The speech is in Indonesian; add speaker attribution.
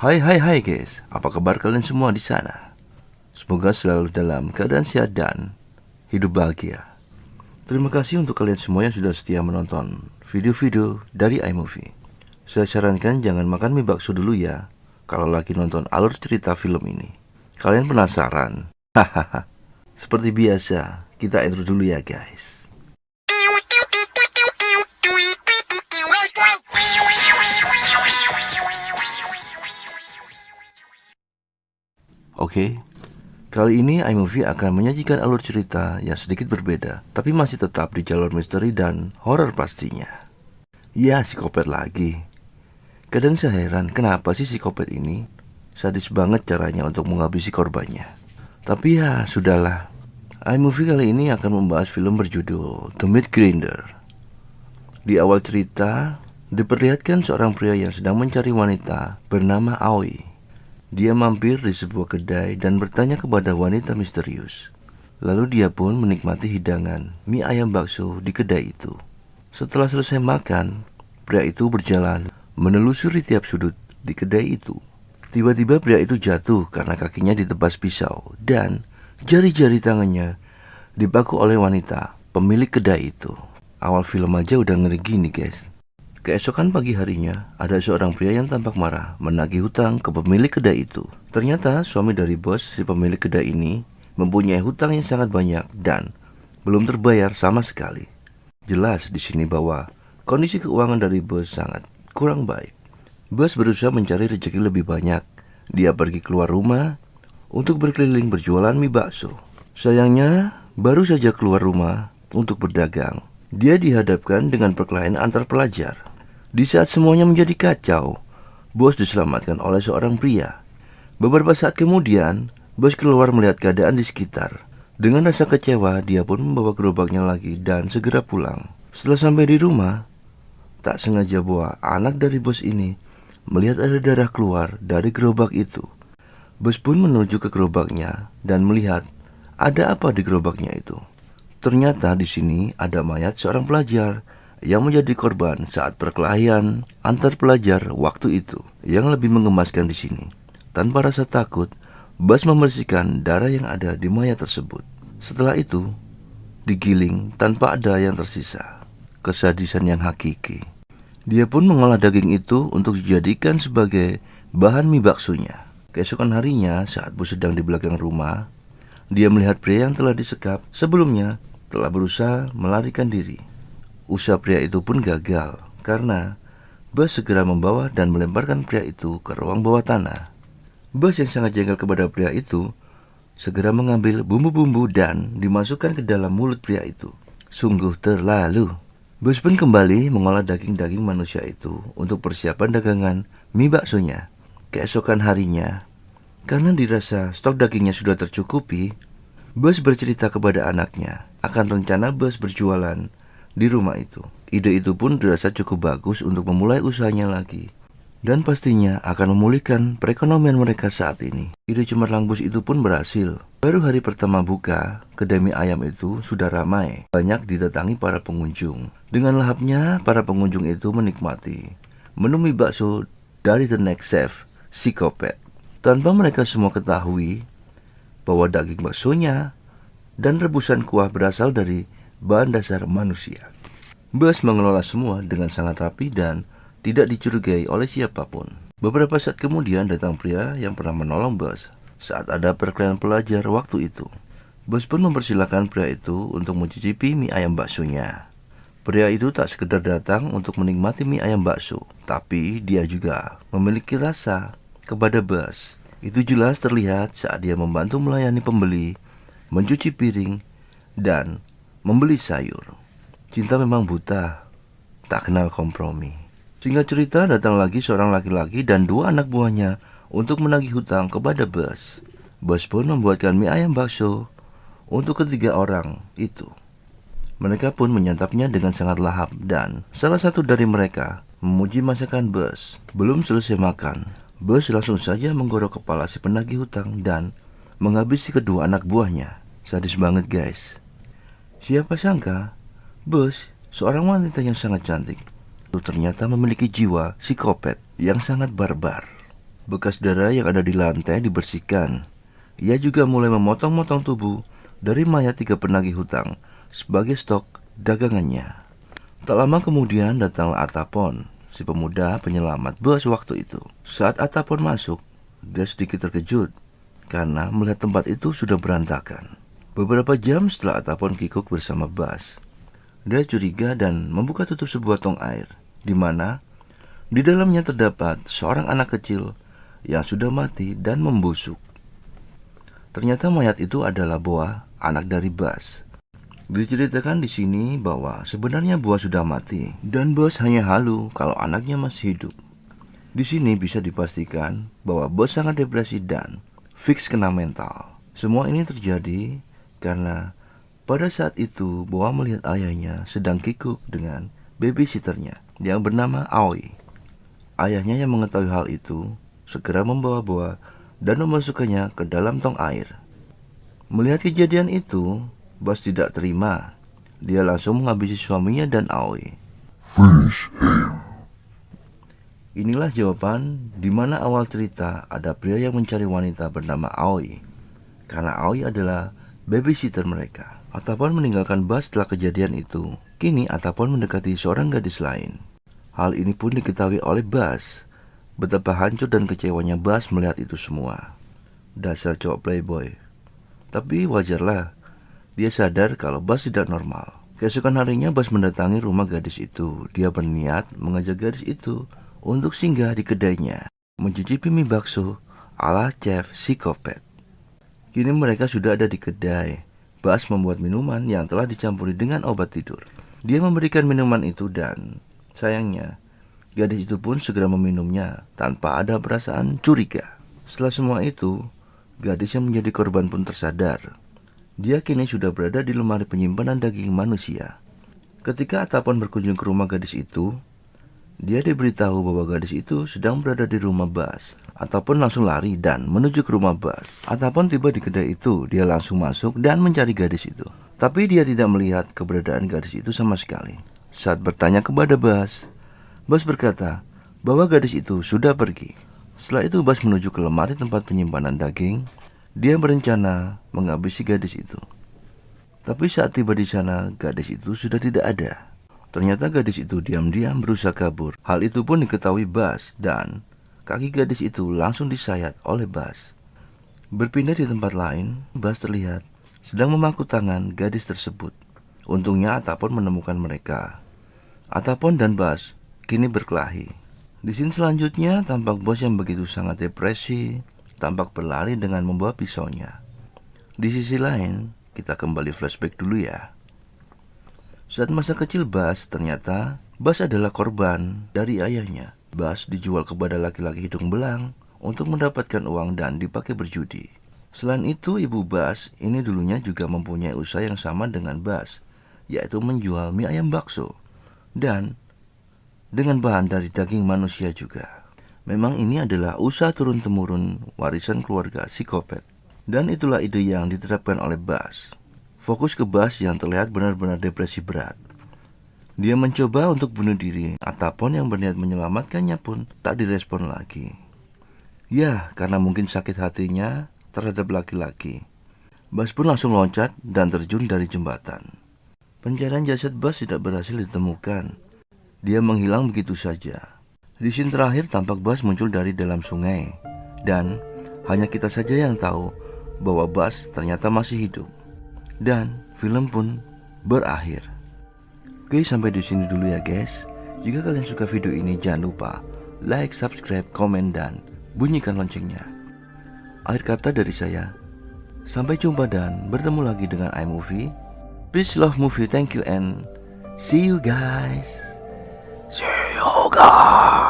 Speaker 1: Hai guys, apa kabar kalian semua di sana? Semoga selalu dalam keadaan sehat dan hidup bahagia. Terima kasih untuk kalian semua yang sudah setia menonton video-video dari iMovie. Saya sarankan jangan makan mie bakso dulu ya, kalau lagi nonton alur cerita film ini. Kalian penasaran? Hahaha. Seperti biasa, kita intro dulu ya guys. Oke, kali ini iMovie akan menyajikan alur cerita yang sedikit berbeda, tapi masih tetap di jalur misteri dan horor pastinya. Ya, psikopat lagi. Kadang saya heran kenapa sih psikopat ini sadis banget caranya untuk menghabisi korbannya. Tapi ya, sudahlah. iMovie kali ini akan membahas film berjudul The Meat Grinder. Di awal cerita, diperlihatkan seorang pria yang sedang mencari wanita bernama Aoi. Dia mampir di sebuah kedai dan bertanya kepada wanita misterius. Lalu dia pun menikmati hidangan mie ayam bakso di kedai itu. Setelah selesai makan, pria itu berjalan menelusuri tiap sudut di kedai itu. Tiba-tiba pria itu jatuh karena kakinya ditebas pisau dan jari-jari tangannya dipaku oleh wanita pemilik kedai itu. Awal film aja udah ngeri gini guys. Keesokan pagi harinya, ada seorang pria yang tampak marah menagih hutang ke pemilik kedai itu. Ternyata suami dari bos si pemilik kedai ini mempunyai hutang yang sangat banyak dan belum terbayar sama sekali. Jelas di sini bahwa kondisi keuangan dari bos sangat kurang baik. Bos berusaha mencari rezeki lebih banyak. Dia pergi keluar rumah untuk berkeliling berjualan mie bakso. Sayangnya, baru saja keluar rumah untuk berdagang, dia dihadapkan dengan perkelahian antar pelajar. Di saat semuanya menjadi kacau, bos diselamatkan oleh seorang pria. Beberapa saat kemudian, bos keluar melihat keadaan di sekitar. Dengan rasa kecewa, dia pun membawa gerobaknya lagi dan segera pulang. Setelah sampai di rumah, tak sengaja bahwa anak dari bos ini melihat ada darah keluar dari gerobak itu. Bos pun menuju ke gerobaknya dan melihat ada apa di gerobaknya itu. Ternyata di sini ada mayat seorang pelajar yang menjadi korban saat perkelahian antar pelajar waktu itu. Yang lebih mengemaskan di sini, tanpa rasa takut, bos membersihkan darah yang ada di mayat tersebut. Setelah itu, digiling tanpa ada yang tersisa. Kesadisan yang hakiki. Dia pun mengolah daging itu untuk dijadikan sebagai bahan mie baksonya. Keesokan harinya, saat bos sedang di belakang rumah, dia melihat pria yang telah disekap sebelumnya telah berusaha melarikan diri. Usaha pria itu pun gagal karena bos segera membawa dan melemparkan pria itu ke ruang bawah tanah. Bos yang sangat jengkel kepada pria itu segera mengambil bumbu-bumbu dan dimasukkan ke dalam mulut pria itu. Sungguh terlalu. Bos pun kembali mengolah daging-daging manusia itu untuk persiapan dagangan mie baksonya. Keesokan harinya, karena dirasa stok dagingnya sudah tercukupi, bos bercerita kepada anaknya akan rencana bos berjualan di rumah itu. Ide itu pun dirasa cukup bagus untuk memulai usahanya lagi, dan pastinya akan memulihkan perekonomian mereka saat ini. Ide cemerlang bos itu pun berhasil. Baru hari pertama buka, kedai mie ayam itu sudah ramai. Banyak didatangi para pengunjung. Dengan lahapnya, para pengunjung itu menikmati menu mie bakso dari The Next Chef, Psikopat. Tanpa mereka semua ketahui bahwa daging baksonya dan rebusan kuah berasal dari bahan dasar manusia. Bos mengelola semua dengan sangat rapi dan tidak dicurigai oleh siapapun. Beberapa saat kemudian datang pria yang pernah menolong bos saat ada perkelahian pelajar waktu itu. Bos pun mempersilahkan pria itu untuk mencicipi mie ayam baksonya. Pria itu tak sekedar datang untuk menikmati mie ayam bakso, tapi dia juga memiliki rasa kepada bos. Itu jelas terlihat saat dia membantu melayani pembeli, mencuci piring, dan membeli sayur. Cinta memang buta, tak kenal kompromi. Singkat cerita, datang lagi seorang laki-laki dan dua anak buahnya untuk menagih hutang kepada bos. Bos pun membuatkan mie ayam bakso untuk ketiga orang itu. Mereka pun menyantapnya dengan sangat lahap dan salah satu dari mereka memuji masakan bos. Belum selesai makan, bos langsung saja menggorok kepala si penagih hutang dan menghabisi kedua anak buahnya. Sadis banget guys. Siapa sangka, bos, seorang wanita yang sangat cantik, itu ternyata memiliki jiwa psikopat yang sangat barbar. Bekas darah yang ada di lantai dibersihkan. Ia juga mulai memotong-motong tubuh dari mayat 3 penagih hutang sebagai stok dagangannya. Tak lama kemudian datanglah Atapon, si pemuda penyelamat bos waktu itu. Saat Atapon masuk, dia sedikit terkejut karena melihat tempat itu sudah berantakan. Beberapa jam setelah Atapon kikuk bersama Bas, dia curiga dan membuka tutup sebuah tong air, di mana di dalamnya terdapat seorang anak kecil yang sudah mati dan membusuk. Ternyata mayat itu adalah Boa, anak dari Bas. Diceritakan di sini bahwa sebenarnya Boa sudah mati dan Bas hanya halu kalau anaknya masih hidup. Di sini bisa dipastikan bahwa Bas sangat depresi dan fix kena mental. Semua ini terjadi karena pada saat itu Boa melihat ayahnya sedang kikuk dengan babysitternya yang bernama Aoi. Ayahnya yang mengetahui hal itu segera membawa Boa dan memasukkannya ke dalam tong air. Melihat kejadian itu, Bas tidak terima. Dia langsung menghabisi suaminya dan Aoi.
Speaker 2: Finish him.
Speaker 1: Inilah jawaban di mana awal cerita ada pria yang mencari wanita bernama Aoi, karena Aoi adalah babysitter mereka. Atapon meninggalkan Bas setelah kejadian itu. Kini Atapon mendekati seorang gadis lain. Hal ini pun diketahui oleh Bas. Betapa hancur dan kecewanya Bas melihat itu semua. Dasar cowok playboy. Tapi wajarlah, dia sadar kalau Bas tidak normal. Keesokan harinya Bas mendatangi rumah gadis itu. Dia berniat mengajak gadis itu untuk singgah di kedainya, mencicipi mie bakso ala chef psikopat. Kini mereka sudah ada di kedai. Bas membuat minuman yang telah dicampuri dengan obat tidur. Dia memberikan minuman itu dan sayangnya gadis itu pun segera meminumnya tanpa ada perasaan curiga. Setelah semua itu, gadis yang menjadi korban pun tersadar. Dia kini sudah berada di lemari penyimpanan daging manusia. Ketika Atapon berkunjung ke rumah gadis itu, dia diberitahu bahwa gadis itu sedang berada di rumah Bas. Atapon langsung lari dan menuju ke rumah Bas. Atapon tiba di kedai itu, dia langsung masuk dan mencari gadis itu. Tapi dia tidak melihat keberadaan gadis itu sama sekali. Saat bertanya kepada Bas berkata bahwa gadis itu sudah pergi. Setelah itu Bas menuju ke lemari tempat penyimpanan daging. Dia berencana menghabisi gadis itu. Tapi saat tiba di sana, gadis itu sudah tidak ada. Ternyata gadis itu diam-diam berusaha kabur. Hal itu pun diketahui Bas dan kaki gadis itu langsung disayat oleh Bas. Berpindah di tempat lain, Bas terlihat sedang memangku tangan gadis tersebut. Untungnya Atapon menemukan mereka. Atapon dan Bas kini berkelahi. Di scene selanjutnya tampak Bos yang begitu sangat depresi, tampak berlari dengan membawa pisaunya. Di sisi lain, kita kembali flashback dulu ya. Saat masa kecil Bas, ternyata Bas adalah korban dari ayahnya. Bas dijual kepada laki-laki hidung belang untuk mendapatkan uang dan dipakai berjudi. Selain itu, ibu Bas ini dulunya juga mempunyai usaha yang sama dengan Bas, yaitu menjual mie ayam bakso. Dan dengan bahan dari daging manusia juga. Memang ini adalah usaha turun-temurun warisan keluarga psikopat. Dan itulah ide yang diterapkan oleh Bas. Fokus ke Bas yang terlihat benar-benar depresi berat. Dia mencoba untuk bunuh diri. Atapon yang berniat menyelamatkannya pun tak direspon lagi. Ya, karena mungkin sakit hatinya terhadap laki-laki. Bas pun langsung loncat dan terjun dari jembatan. Pencarian jasad Bas tidak berhasil ditemukan. Dia menghilang begitu saja. Di scene terakhir tampak Bas muncul dari dalam sungai. Dan hanya kita saja yang tahu bahwa Bas ternyata masih hidup. Dan film pun berakhir. Oke, sampai di sini dulu ya guys. Jika kalian suka video ini jangan lupa like, subscribe, komen, dan bunyikan loncengnya. Akhir kata dari saya, sampai jumpa dan bertemu lagi dengan iMovie. Peace, love movie, thank you and see you guys. See you guys.